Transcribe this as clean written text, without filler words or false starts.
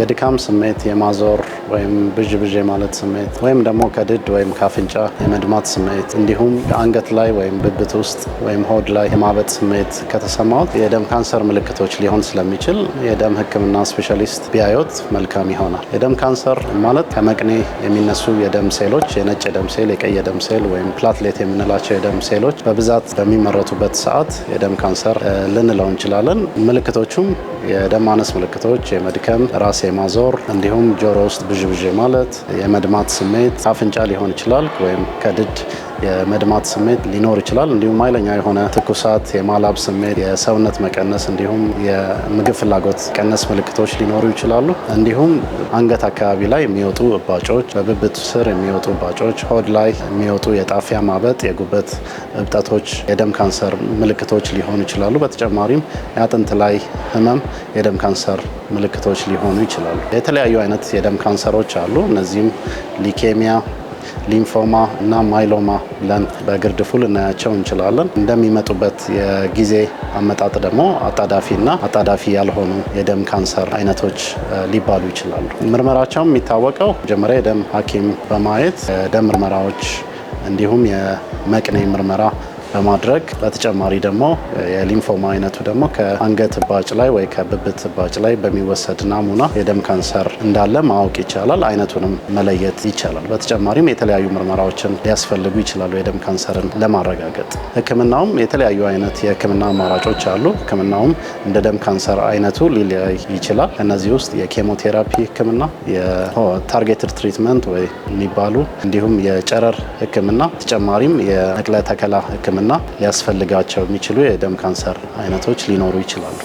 የድካም ስሜት፣ የማዞር ወይም ብዥ ማለት ስሜት ወይም ደግሞ ከድድ ወይም ካፍንጫ የመድማት ስሜት እንዲሁም አንገት ላይ ወይም ብብት ውስጥ ወይም ሆድ ላይ የማበጥ ስሜት ከተሰማዎት የደም ካንሰር ምልክቶች ሊሆን ስለሚችል የደም ሕክምና ስፔሻሊስት ቢያዩት መልካም ይሆናል። የደም ካንሰር ማለት ከመቅኔ የሚነሱ የደም ሴሎች የነጭ የደም ሴል፣ የቀይ የደም ሴል ወይም ፕላትሌት የምንላቸው የደም ሴሎች በብዛት በሚመረቱበት ሰዓት የደም ካንሰር ልንለው እንችላለን። ምልክቶቹም የደም ማነስ ምልክቶች የመድከም፣ ራስ የማዞር እንዲሁም ጆሮ ውስጥ ብዥ ማለት፣ የመድማት ስሜት፣ አፍንጫ ሊሆን ይችላል ወይም ከድድ የመድማት ስሜት ሊኖር ይችላል። እንዲሁም ኃይለኛ የሆነ ትኩሳት፣ የማላብ ስሜት፣ የሰውነት መቀነስ እንዲሁም የምግብ ፍላጎት ቀነስ ምልክቶች ሊኖሩ ይችላሉ። እንዲሁም አንገት አካባቢ ላይ የሚወጡ እባጮች፣ በብብት ስር የሚወጡ እባጮች፣ ሆድ ላይ የሚወጡ የጣፊያ ማበጥ፣ የጉበት እብጠቶች የደም ካንሰር ምልክቶች ሊሆኑ ይችላሉ። በተጨማሪም የአጥንት ላይ ህመም የደም ካንሰር ምልክቶች ሊሆኑ ይችላሉ። የተለያዩ አይነት የደም ካንሰሮች አሉ። እነዚህም ሊኬሚያ፣ ሊምፎማ እና ማይሎማ ብለን በግርድፉ ልናያቸው እንችላለን። እንደሚመጡበት የጊዜ አመጣጥ ደግሞ አጣዳፊና አጣዳፊ ያልሆኑ የደም ካንሰር አይነቶች ሊባሉ ይችላሉ። ምርመራቸው የሚታወቀው መጀመሪያ የደም ሐኪም በማየት የደም ምርመራዎች እንዲሁም የመቅኔ ምርመራ በማድረግ በተጨማሪ ደግሞ የሊምፎማ አይነቱ ደግሞ ከአንገት እባጭ ላይ ወይ ከብብት እባጭ ላይ በሚወሰድ ናሙና የደም ካንሰር እንዳለ ማወቅ ይቻላል። አይነቱንም መለየት ይቻላል። በተጨማሪም የተለያዩ ምርመራዎችን ሊያስፈልጉ ይችላሉ የደም ካንሰርን ለማረጋገጥ። ሕክምናውም የተለያዩ አይነት የሕክምና አማራጮች አሉ። ሕክምናውም እንደ ደም ካንሰር አይነቱ ሊለያይ ይችላል። ከነዚህ ውስጥ የኬሞቴራፒ ሕክምና፣ የታርጌትድ ትሪትመንት ወይ የሚባሉ እንዲሁም የጨረር ሕክምና ተጨማሪም የነቅለ ተከላ ሕክምና ሊያስፈልጋቸው የሚችሉ የደም ካንሰር አይነቶች ሊኖሩ ይችላሉ።